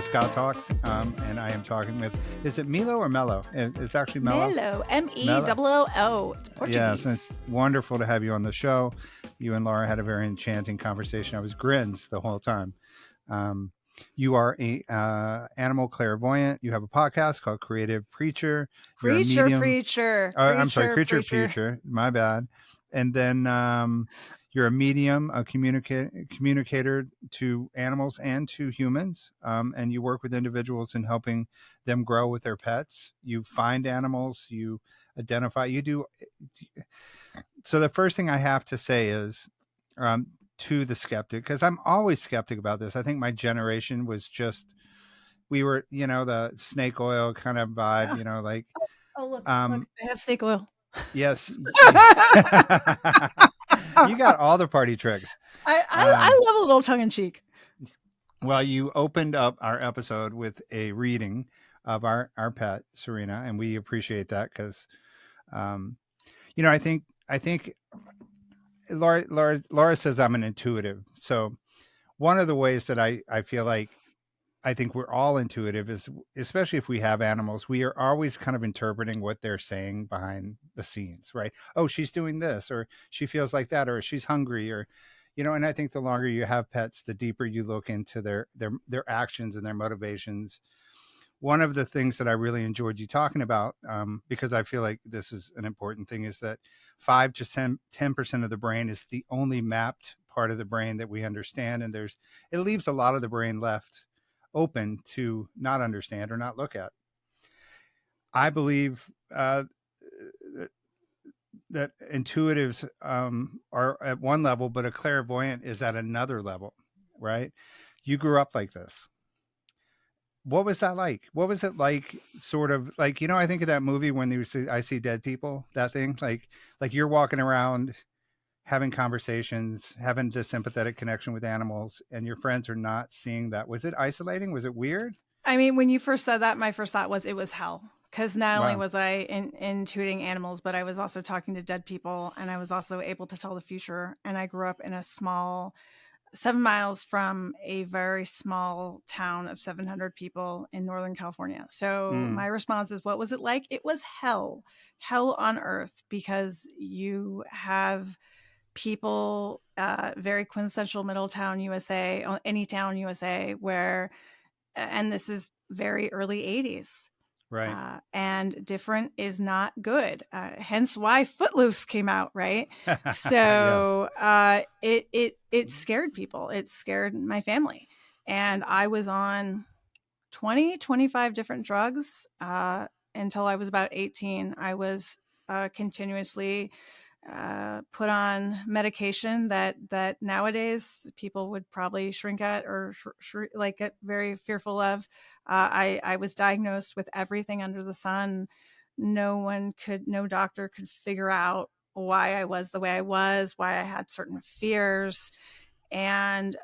Scott Talks, and I am talking with, is it Milo or Mello? It's actually Mello. Mello, Mello. Mello. It's Portuguese. Yeah, so it's wonderful to have you on the show. You and Laura had a very enchanting conversation. I was grins the whole time. You are a animal clairvoyant. You have a podcast called Creative Preacher. You're a medium. Preacher. I'm sorry, Creature Preacher. My bad. And then you're a medium, a communicator to animals and to humans. And you work with individuals in helping them grow with their pets. You find animals, you identify, you do. So the first thing I have to say is to the skeptic, because I'm always skeptic about this. I think my generation was just, we were, the snake oil kind of vibe, like. Look, I have snake oil. Yes. You got all the party tricks. I love a little tongue in cheek. Well, you opened up our episode with a reading of our pet, Serena, and we appreciate that because, I think Laura says I'm an intuitive. So one of the ways that I feel like I think we're all intuitive is, especially if we have animals, we are always kind of interpreting what they're saying behind the scenes, right? Oh, she's doing this, or she feels like that, or she's hungry, or, and I think the longer you have pets, the deeper you look into their actions and their motivations. One of the things that I really enjoyed you talking about, because I feel like this is an important thing, is that 5 to 10% of the brain is the only mapped part of the brain that we understand. And it leaves a lot of the brain left open to not understand or not look at. I believe that intuitives are at one level, but a clairvoyant is at another level, right? You grew up like this. What was that like? What was it like? Sort of like, I think of that movie when I see dead people, that thing, like you're walking around having conversations, having this sympathetic connection with animals, and your friends are not seeing that. Was it isolating? Was it weird? I mean, when you first said that, my first thought was it was hell. Because not only was I intuiting animals, but I was also talking to dead people, and I was also able to tell the future. And I grew up in a small, 7 miles from a very small town of 700 people in Northern California. So my response is, what was it like? It was hell on earth, because you have people, very quintessential Middletown, USA, any town, USA, where, and this is very early 80s. Right. And different is not good. Hence why Footloose came out, right? So yes. It scared people. It scared my family. And I was on 25 different drugs until I was about 18. I was continuously put on medication that nowadays people would probably shrink at or get very fearful of. I was diagnosed with everything under the sun. No doctor could figure out why I was the way I was, why I had certain fears. And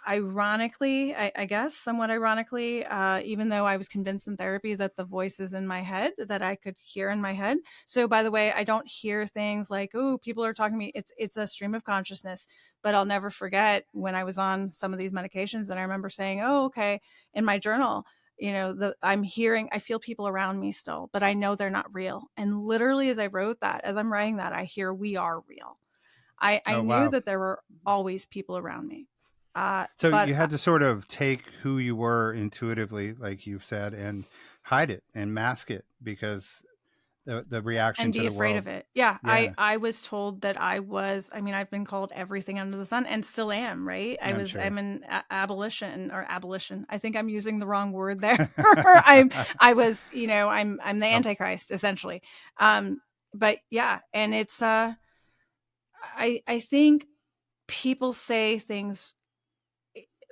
ironically, I guess somewhat ironically, even though I was convinced in therapy that the voices in my head that I could hear in my head. So by the way, I don't hear things like, oh, people are talking to me. It's a stream of consciousness. But I'll never forget when I was on some of these medications, and I remember saying, oh, okay, in my journal, I feel people around me still, but I know they're not real. And literally as I'm writing that, I hear we are real. I knew that there were always people around me. So you had to sort of take who you were intuitively, like you've said, and hide it and mask it because the reaction to the world. And be afraid of it. Yeah. I was told that I've been called everything under the sun and still am, right? I'm an abolition. I think I'm using the wrong word there. I'm the Antichrist essentially. But yeah, and it's, I think people say things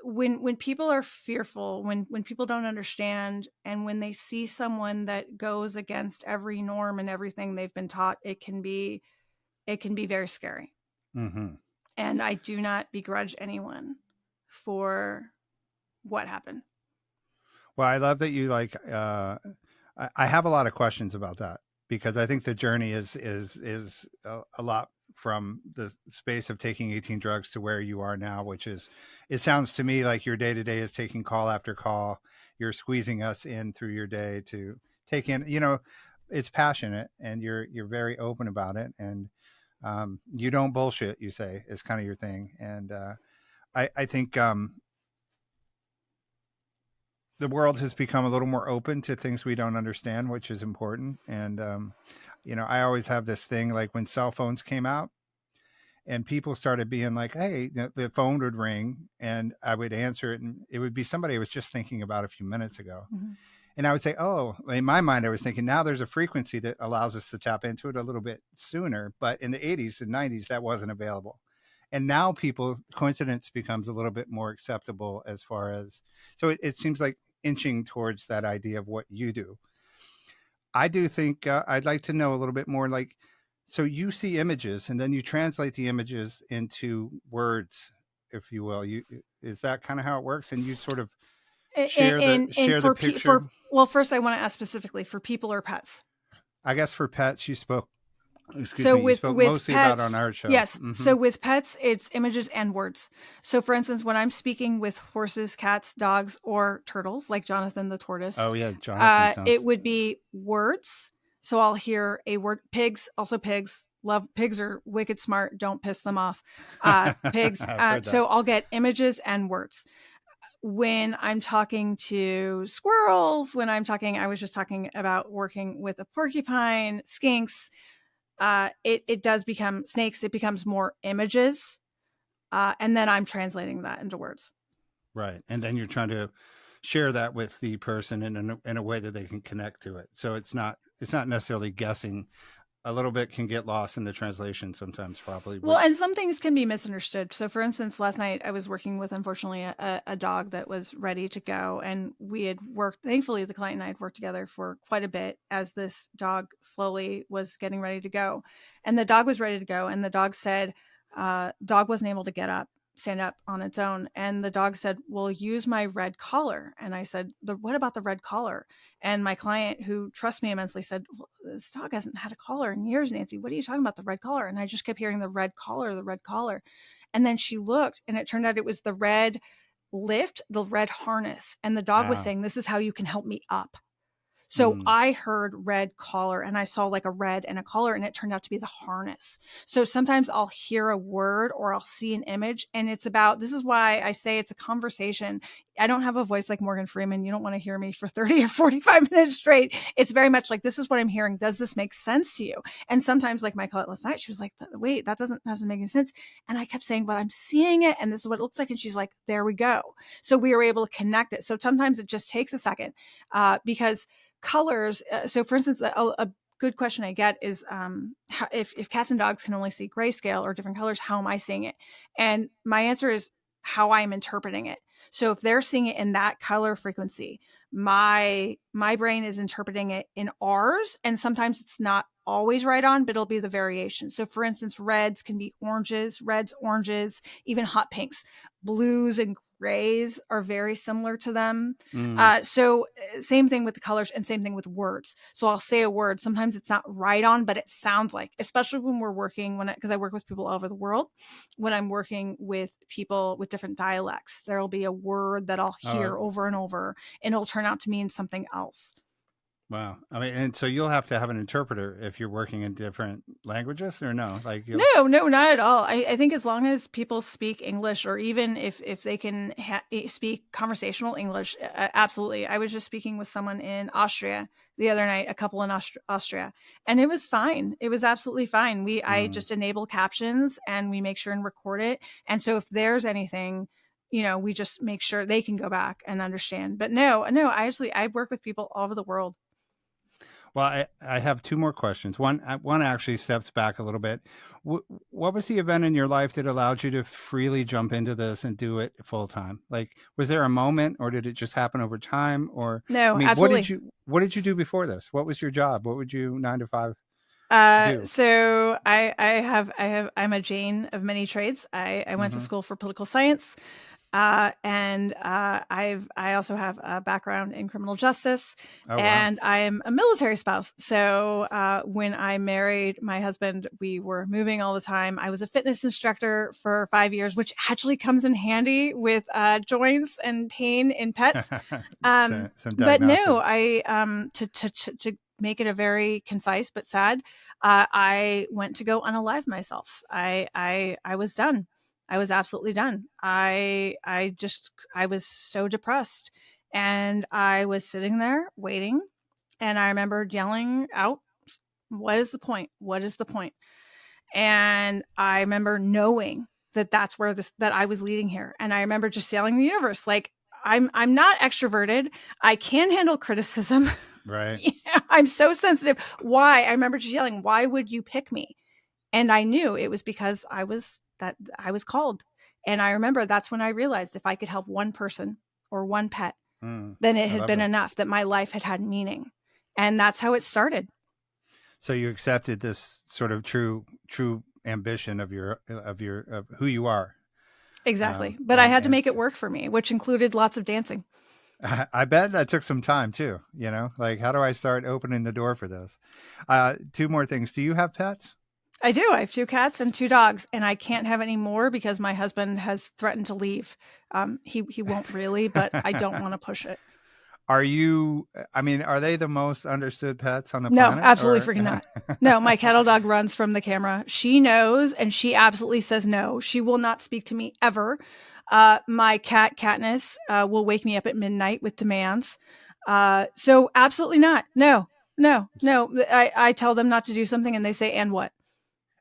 when people are fearful, when people don't understand, and when they see someone that goes against every norm and everything they've been taught, it can be very scary. Mm-hmm. And I do not begrudge anyone for what happened. Well, I love that you I have a lot of questions about that, because I think the journey is a lot from the space of taking 18 drugs to where you are now, which is, it sounds to me like your day to day is taking call after call. you're squeezing us in through your day to take in. It's passionate, and you're very open about it, and you don't bullshit. You say is kind of your thing, and I think the world has become a little more open to things we don't understand, which is important. And I always have this thing like when cell phones came out and people started being like, hey, the phone would ring and I would answer it, and it would be somebody I was just thinking about a few minutes ago. Mm-hmm. And I would say, oh, in my mind, I was thinking now there's a frequency that allows us to tap into it a little bit sooner. But in the 80s and 90s, that wasn't available. And now coincidence becomes a little bit more acceptable as far as, so it seems like inching towards that idea of what you do. I do think I'd like to know a little bit more like, so you see images and then you translate the images into words, if you will. Is that kind of how it works? And you sort of share And the picture. Well, first I want to ask specifically for people or pets. I guess for pets, you spoke. Excuse So me. You spoke with mostly pets, about on our show. yes. Mm-hmm. So with pets, it's images and words. So for instance, when I'm speaking with horses, cats, dogs, or turtles, like Jonathan the tortoise, Oh yeah, Jonathan sounds. it would be words. So I'll hear a word. Pigs, also pigs. Love pigs are wicked smart. Don't piss them off. Pigs. So I'll get images and words. When I'm talking to squirrels, I was just talking about working with a porcupine, skinks. It does become snakes. It becomes more images, and then I'm translating that into words. Right, and then you're trying to share that with the person in a way that they can connect to it. So it's not necessarily guessing. A little bit can get lost in the translation sometimes, probably. Well, and some things can be misunderstood. So, for instance, last night I was working with, unfortunately, a dog that was ready to go. And we had worked, thankfully, the client and I had worked together for quite a bit as this dog slowly was getting ready to go. And the dog was ready to go. And the dog said, dog wasn't able to stand up on its own. And the dog said, well, use my red collar. And I said, what about the red collar? And my client, who trusts me immensely, said, well, this dog hasn't had a collar in years, Nancy. What are you talking about, the red collar? And I just kept hearing the red collar, the red collar. And then she looked, and it turned out it was the red lift, the red harness. And the dog was saying, this is how you can help me up. So I heard red collar, and I saw like a red and a collar, and it turned out to be the harness. So sometimes I'll hear a word or I'll see an image, and this is why I say it's a conversation. I don't have a voice like Morgan Freeman. You don't want to hear me for 30 or 45 minutes straight. It's very much like, this is what I'm hearing. Does this make sense to you? And sometimes, like my client last night, she was like, wait, that doesn't make any sense. And I kept saying, but I'm seeing it, and this is what it looks like. And she's like, there we go. So we were able to connect it. So sometimes it just takes a second because colors. So for instance, a good question I get is if cats and dogs can only see grayscale or different colors, how am I seeing it? And my answer is how I'm interpreting it. So if they're seeing it in that color frequency, my brain is interpreting it in ours, and sometimes it's not always right on, but it'll be the variation. So for instance, reds can be oranges, even hot pinks. Blues and grays are very similar to them. So same thing with the colors, and same thing with words. So I'll say a word. Sometimes it's not right on, but it sounds like, especially when we're working, because I work with people all over the world, when I'm working with people with different dialects, there'll be a word that I'll hear over and over, and it'll turn out to mean something else. Wow. I mean, and so you'll have to have an interpreter if you're working in different languages, or no? No, not at all. I think as long as people speak English, or even if they can speak conversational English, absolutely. I was just speaking with someone in Austria the other night, a couple in Austria, and it was fine. It was absolutely fine. I just enable captions, and we make sure and record it. And so if there's anything, we just make sure they can go back and understand. But no, I work with people all over the world. Well, I have two more questions. One actually steps back a little bit. What was the event in your life that allowed you to freely jump into this and do it full time? Like, was there a moment, or did it just happen over time? Or no, I mean, absolutely. what did you do before this? What was your job? What would you 9 to 5 do? So I'm a Jane of many trades. I went to school for political science. I also have a background in criminal justice, Oh, wow. and I'm a military spouse. So when I married my husband, we were moving all the time. I was a fitness instructor for 5 years, which actually comes in handy with joints and pain in pets. Some But no, diagnostics. to make it a very concise but sad, I went to go unalive myself. I was done. I was absolutely done. I was so depressed, and I was sitting there waiting, and I remember yelling out, "What is the point? What is the point?" And I remember knowing that that's where this that I was leading here. And I remember just telling the universe, like, I'm not extroverted. I can handle criticism. Right. Yeah, I'm so sensitive. Why? I remember just yelling, "Why would you pick me?" And I knew it was because I was called. And I remember that's when I realized if I could help one person or one pet, Mm, then it I had love been that. enough, that my life had had meaning. And that's how it started. So you accepted this sort of true ambition of who you are. Exactly. But I And had to make it work for me, which included lots of dancing. I bet that took some time too. You know, like how do I start opening the door for this? Two more things. Do you have pets? I do. I have 2 cats and 2 dogs, and I can't have any more because my husband has threatened to leave. He won't really, but I don't wanna push it. Are you? I mean, are they the most understood pets on the No, planet? absolutely Or freaking not. No, my cattle dog runs from the camera. She knows, and she absolutely says no. She will not speak to me ever. My cat, Katniss, will wake me up at midnight with demands. So absolutely not. No, no, no. I tell them not to do something, and they say, "And what?"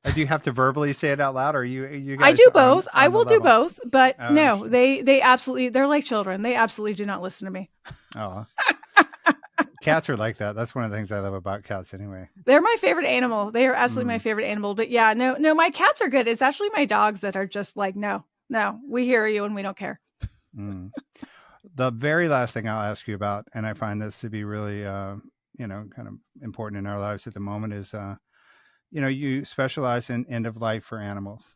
do you have to verbally say it out loud? Or are you I guys do both. I on the will do level? both, but Oh, no, interesting. they absolutely they're like children. They absolutely do not listen to me. Oh, cats are like that. That's one of the things I love about cats, anyway. They're my favorite animal. They are absolutely my Mm, favorite animal. But yeah, no, no, my cats are good. It's actually my dogs that are just like, no, no, we hear you and we don't care. mm. The very last thing I'll ask you about, and I find this to be really, kind of important in our lives at the moment, is, you specialize in end of life for animals.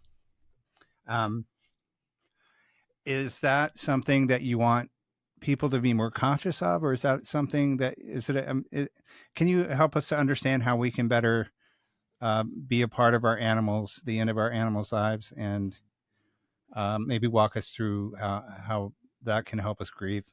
Um, is that something that you want people to be more conscious of, or is that something that is it? Can you help us to understand how we can better be a part of our animals, the end of our animals' lives, and maybe walk us through how that can help us grieve?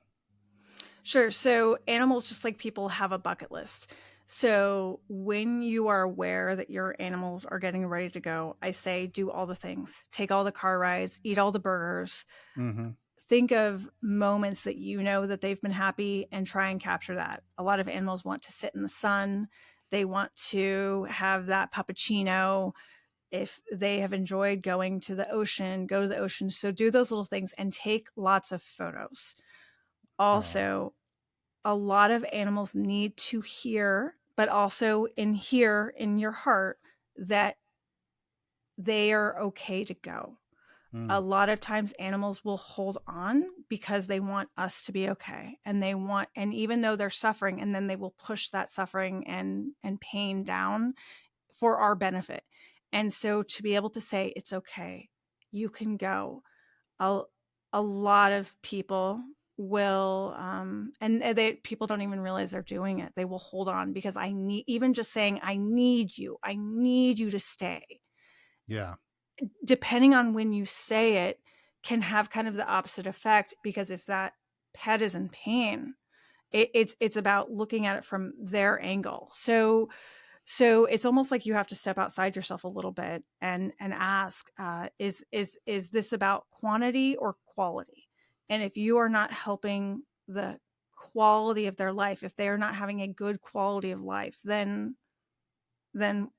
Sure. So animals, just like people, have a bucket list. So when you are aware that your animals are getting ready to go, I say do all the things. Take all the car rides, eat all the burgers, Hmm. think of moments that you know that they've been happy and try and capture that. A lot of animals want to sit in the sun. They want to have that puppuccino. If they have enjoyed going to the ocean, go to the ocean. So do those little things and take lots of photos. Oh. Also, a lot of animals need to hear, but also in your heart that they are okay to go. A Mm. lot of times animals will hold on because they want us to be okay, and and even though they're suffering, and then they will push that suffering and pain down for our benefit. And so to be able to say it's okay, you can go, a, a lot of people will and they people don't even realize they're doing it. They will hold on because I need, even just saying I need you to stay, Yeah. depending on when you say it, can have kind of the opposite effect, because if that pet is in pain, it's about looking at it from their angle. So it's almost like you have to step outside yourself a little bit and ask, is this about quantity or quality? And if you are not helping the quality of their life, if they are not having a good quality of life, then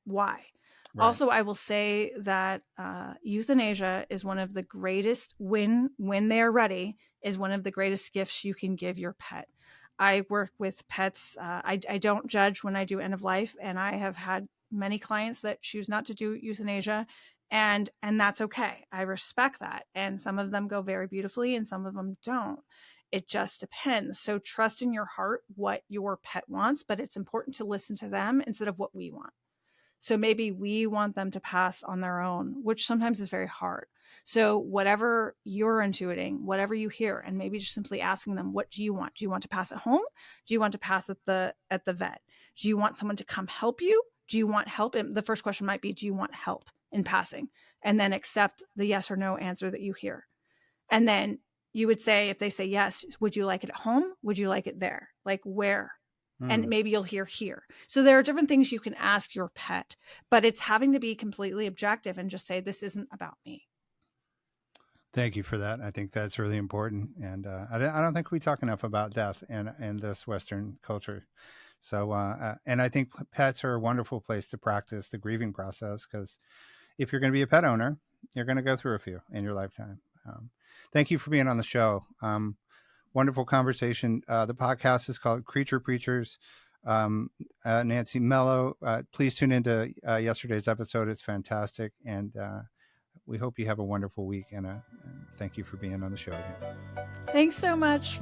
why? Right. Also, I will say that euthanasia is one of the greatest, when they are ready, is one of the greatest gifts you can give your pet. I work with pets. I don't judge when I do end of life, and I have had many clients that choose not to do euthanasia, and that's okay. I respect that, and some of them go very beautifully, and some of them don't. It just depends. So trust in your heart what your pet wants, but it's important to listen to them instead of what we want. So maybe we want them to pass on their own, which sometimes is very hard. So whatever you're intuiting, whatever you hear, and maybe just simply asking them, what do you want? Do you want to pass at home? Do you want to pass at the vet? Do you want someone to come help you? Do you want help? And the first question might be, do you want help in passing? And then accept the yes or no answer that you hear. And then you would say, if they say yes, would you like it at home? Would you like it there? Like where? And maybe you'll hear here. So there are different things you can ask your pet, but it's having to be completely objective and just say, this isn't about me. Thank you for that. I think that's really important. And I don't think we talk enough about death in this Western culture. So, and I think pets are a wonderful place to practice the grieving process, because if you're going to be a pet owner, you're going to go through a few in your lifetime. Thank you for being on the show. Wonderful conversation. The podcast is called Creature Preachers. Nancy Mello, please tune into yesterday's episode. It's fantastic. And we hope you have a wonderful week. And thank you for being on the show again. Thanks so much.